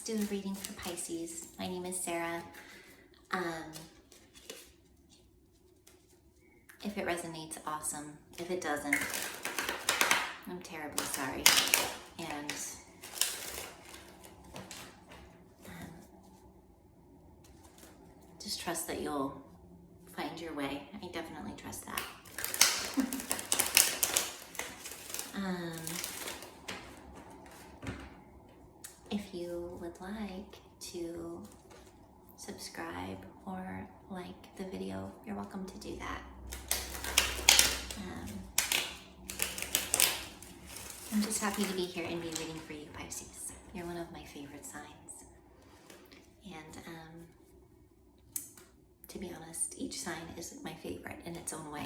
do a reading for Pisces. My name is Sarah. If it resonates, awesome. If it doesn't, I'm terribly sorry. And just trust that you'll find your way. I definitely trust that. If you would like to subscribe or like the video, you're welcome to do that. I'm just happy to be here and be reading for you, Pisces. You're one of my favorite signs. And to be honest, each sign is my favorite in its own way.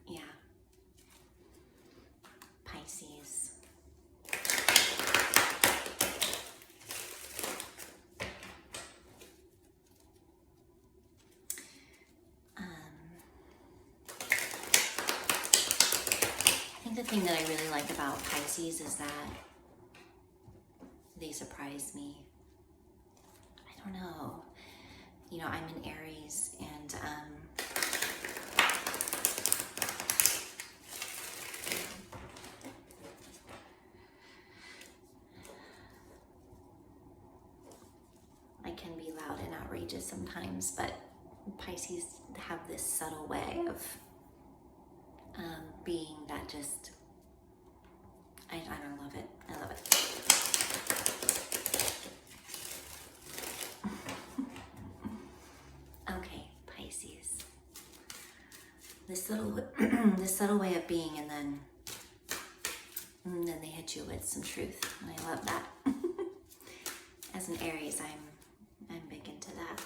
Yeah. Pisces. I think the thing that I really like about Pisces is that they surprise me. I don't know. You know, I'm in Aries, and I can be loud and outrageous sometimes, but Pisces have this subtle way of being that just, I don't love it. I love it. Okay, Pisces. This subtle way of being, and then they hit you with some truth, and I love that. As an Aries, I'm big into that.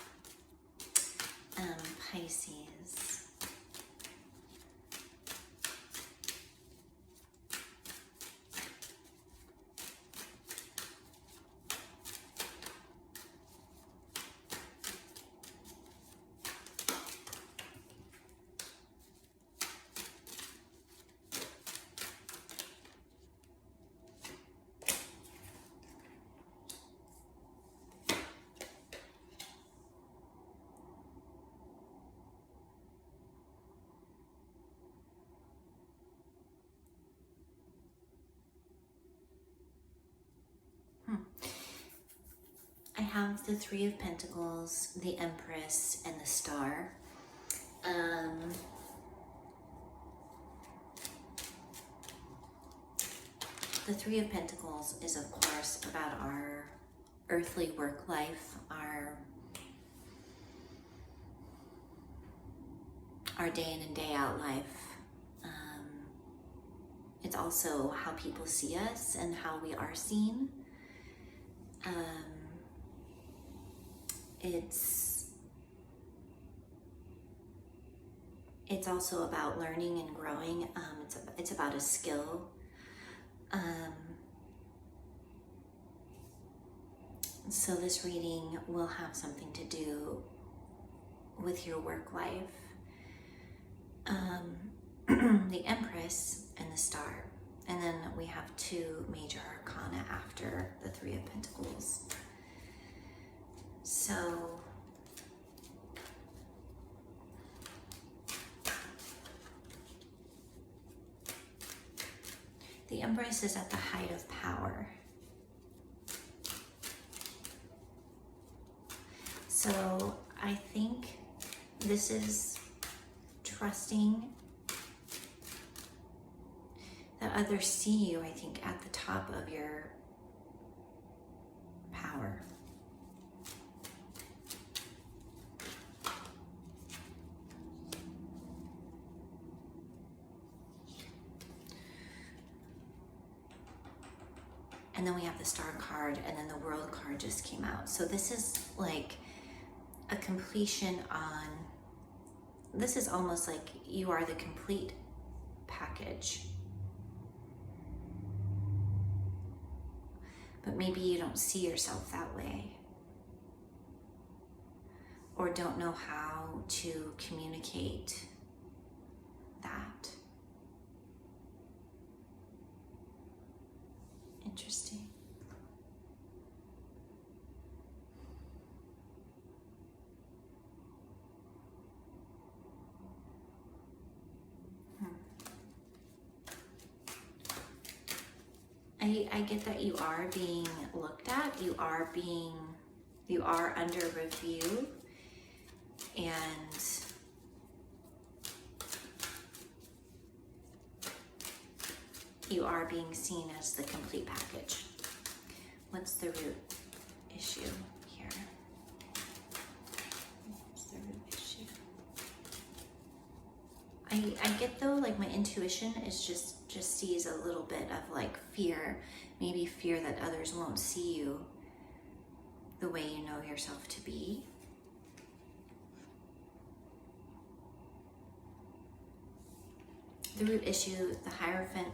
Pisces. I have the Three of Pentacles, the Empress, and the Star. The Three of Pentacles is, of course, about our earthly work life, our day in and day out life. It's also how people see us and how we are seen. It's also about learning and growing. It's about a skill. So this reading will have something to do with your work life. The Empress and the Star. And then we have two major arcana after the Three of Pentacles. So the Empress is at the height of power. So I think this is trusting that others see you, I think, at the top of your power. And then we have the Star card, and then the World card just came out. So this is like a completion on, this is almost like you are the complete package. But maybe you don't see yourself that way, or don't know how to communicate that. Interesting. I get that you are being looked at, you are under review, and you are being seen as the complete package. What's the root issue here? What's the root issue? I get though, like my intuition is just sees a little bit of like fear, maybe fear that others won't see you the way you know yourself to be. The root issue, the Hierophant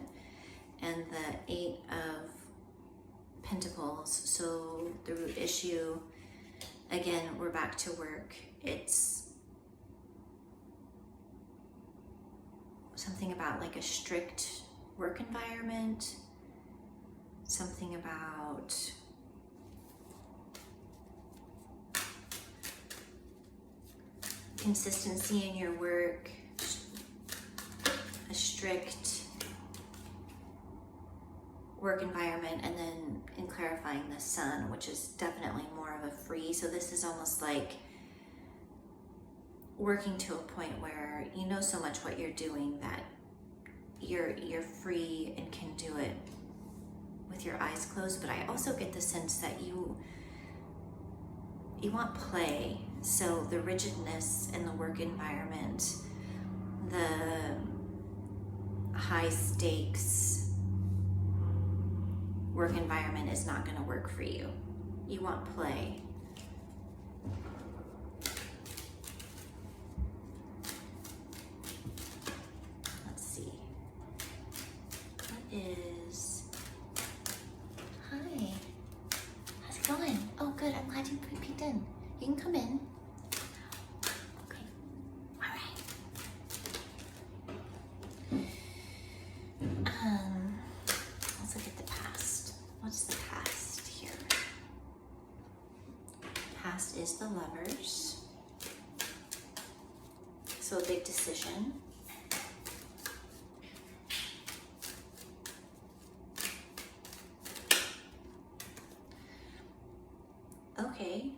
and the Eight of Pentacles. So the root issue, again, we're back to work. It's something about like a strict work environment, something about consistency in your work, a strict work environment, and then in clarifying the Sun, which is definitely more of a free. So this is almost like working to a point where you know so much what you're doing that you're free and can do it with your eyes closed. But I also get the sense that you want play. So the rigidness in the work environment, the high stakes work environment is not going to work for you. You want play. Let's see. What is... Hi. How's it going? Oh, good. I'm glad you peeked in. You can come in. Okay. All right. Let's look at the past. What's the past here? Past is the Lovers. So a big decision. Okay,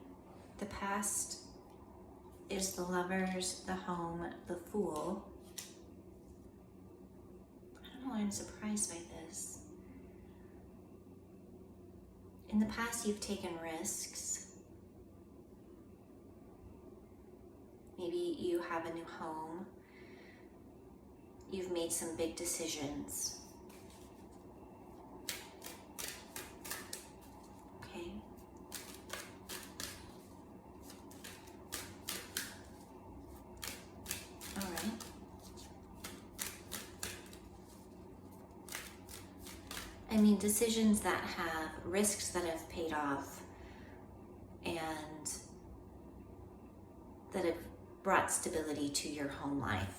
the past is the Lovers, the Home, the Fool. I don't know why I'm surprised by this. In the past, you've taken risks. Maybe you have a new home. You've made some big decisions. Okay. All right. I mean, decisions that have risks that have paid off and that have brought stability to your home life.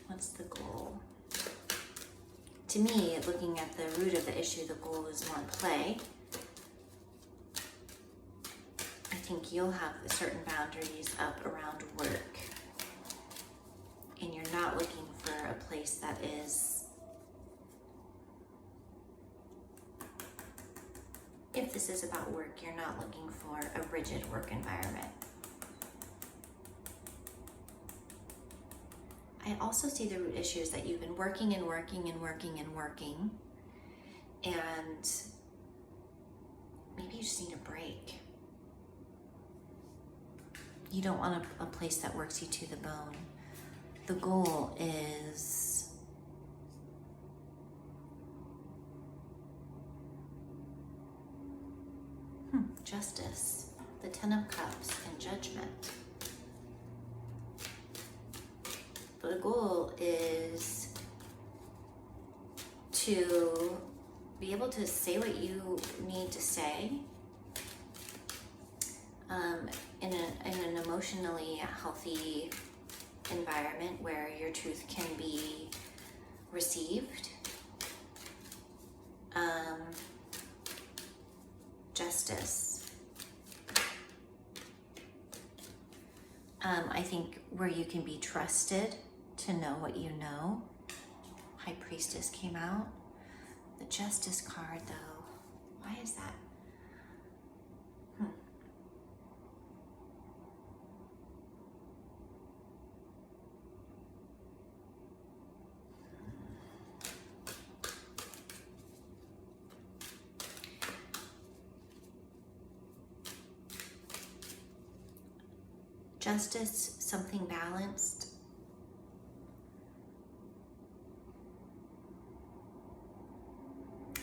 What's the goal? To me, looking at the root of the issue, the goal is more play. I think you'll have certain boundaries up around work. And you're not looking for a place that is, if this is about work, you're not looking for a rigid work environment. I also see the root issues that you've been working and working and working and working, and maybe you just need a break. You don't want a place that works you to the bone. The goal is justice, the Ten of Cups, and Judgment. The goal is to be able to say what you need to say in an emotionally healthy environment where your truth can be received. Justice. I think where you can be trusted to know what you know. High Priestess came out. The Justice card, though, why is that? Justice, something balanced.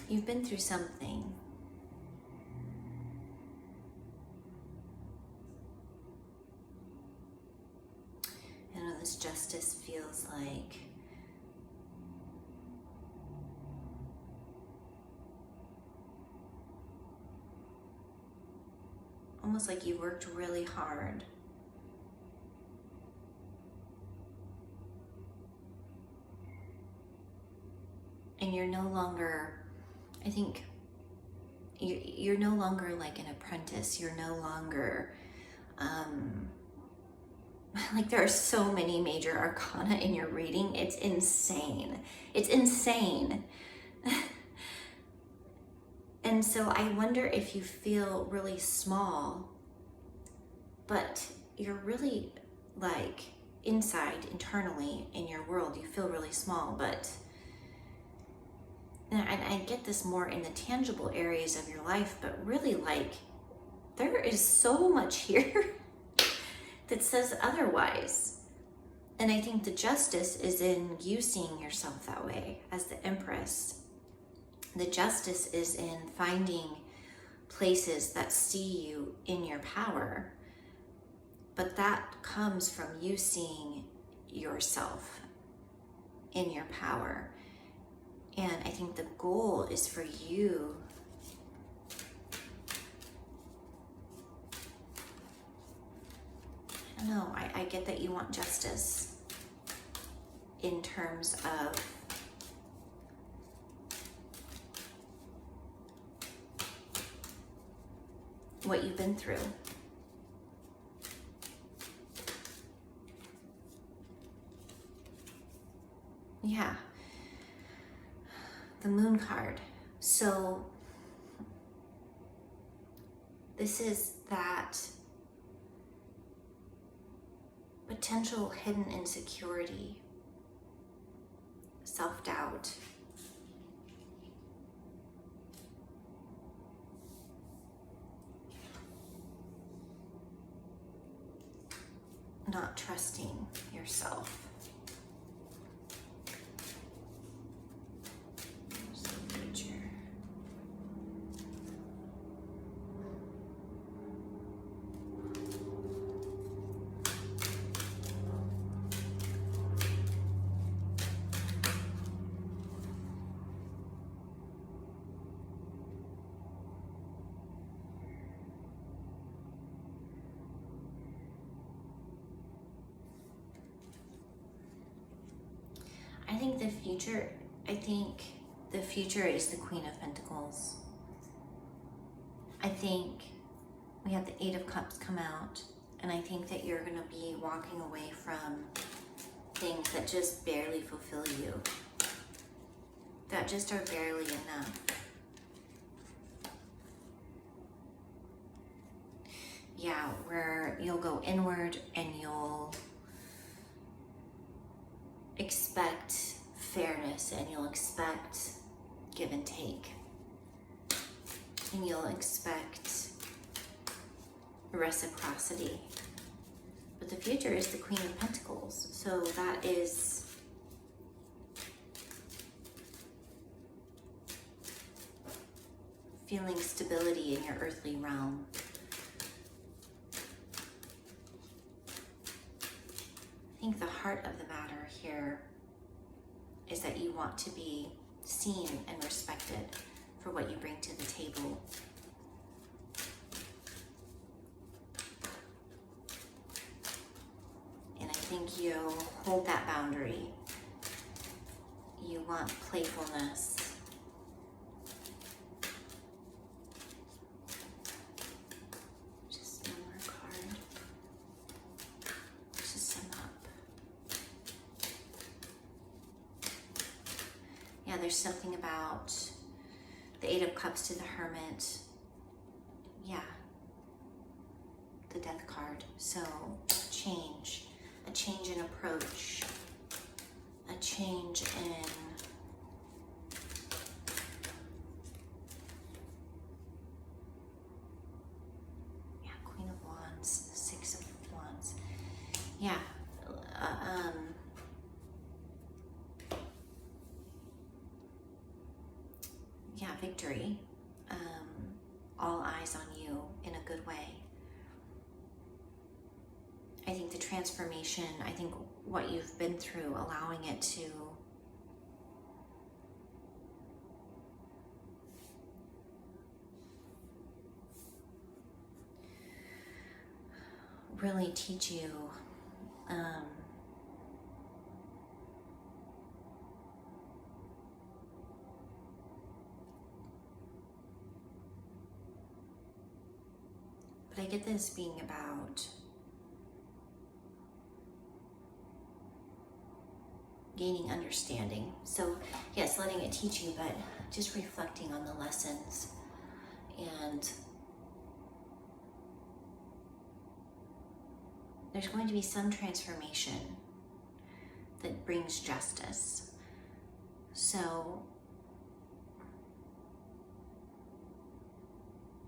You've been through something. I know this justice feels like almost like you worked really hard. And you're no longer, I think, you're no longer like an apprentice. You're no longer, like there are so many major arcana in your reading. It's insane. It's insane. And so I wonder if you feel really small, but you're really like inside, internally in your world, you feel really small, but and I get this more in the tangible areas of your life, but really like there is so much here that says otherwise. And I think the justice is in you seeing yourself that way as the Empress. The justice is in finding places that see you in your power. But that comes from you seeing yourself in your power. And I think the goal is for you I don't know, I get that you want justice in terms of what you've been through. Yeah. The Moon card. So this is that potential hidden insecurity, self-doubt. Not trusting yourself. I think the future is the Queen of Pentacles. I think we have the Eight of Cups come out, and I think that you're going to be walking away from things that just barely fulfill you, that just are barely enough. Yeah, where you'll go inward and you'll expect fairness, and you'll expect give and take, and you'll expect reciprocity. But the future is the Queen of Pentacles, so that is feeling stability in your earthly realm. I think the heart of the matter here is that you want to be seen and respected for what you bring to the table. And I think think you hold that boundary. You want playfulness. Just one more card. Just sum up. Yeah, there's something about the Eight of Cups to the Hermit. Yeah. The Death card. So change. A change in approach. A change in Queen of Wands, Six of Wands. Yeah. Yeah, victory. All eyes on you in a good way. I think the transformation, I think what you've been through, allowing it to really teach you but I get this being about gaining understanding. So yes, letting it teach you, but just reflecting on the lessons. And there's going to be some transformation that brings justice. So,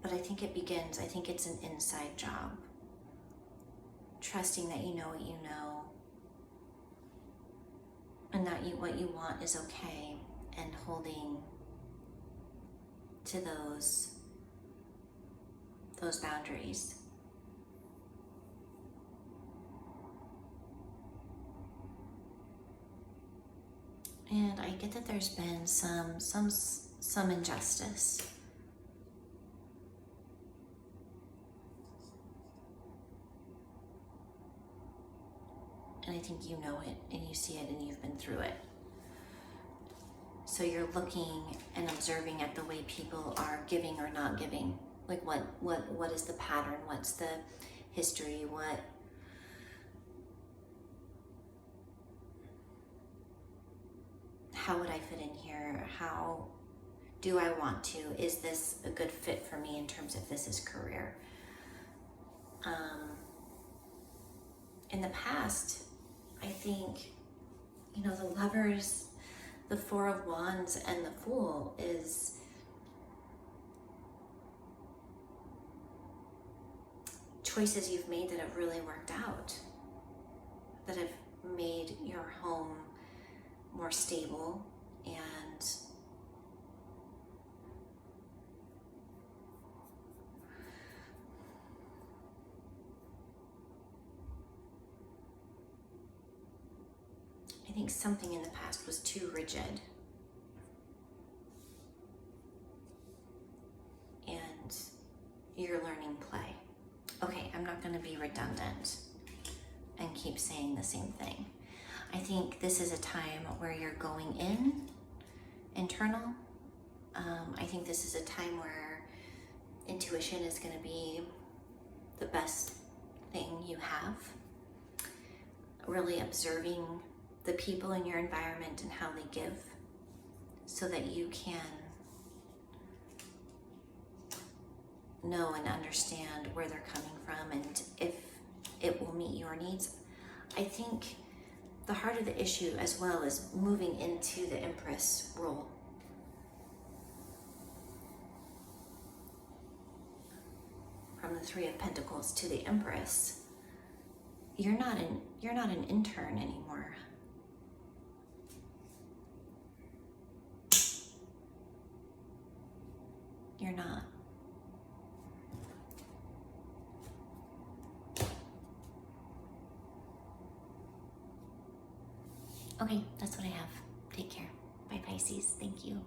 but I think it begins, I think it's an inside job. Trusting that you know what you know, and that what you want is okay, and holding to those boundaries. And I get that there's been some injustice. And I think you know it, and you see it, and you've been through it. So you're looking and observing at the way people are giving or not giving. Like what is the pattern? What's the history? How would I fit in here? How do I want to? Is this a good fit for me in terms of this is career? In the past, I think, the Lovers, the Four of Wands, and the Fool is choices you've made that have really worked out, that have made your home more stable, and I think something in the past was too rigid, and you're learning play. Okay, I'm not going to be redundant and keep saying the same thing. I think this is a time where you're going internal. I think this is a time where intuition is going to be the best thing you have. Really observing the people in your environment and how they give, so that you can know and understand where they're coming from and if it will meet your needs. I think the heart of the issue as well is moving into the Empress role. From the Three of Pentacles to the Empress, you're not an intern anymore. You're not. Okay, that's what I have. Take care. Bye, Pisces. Thank you.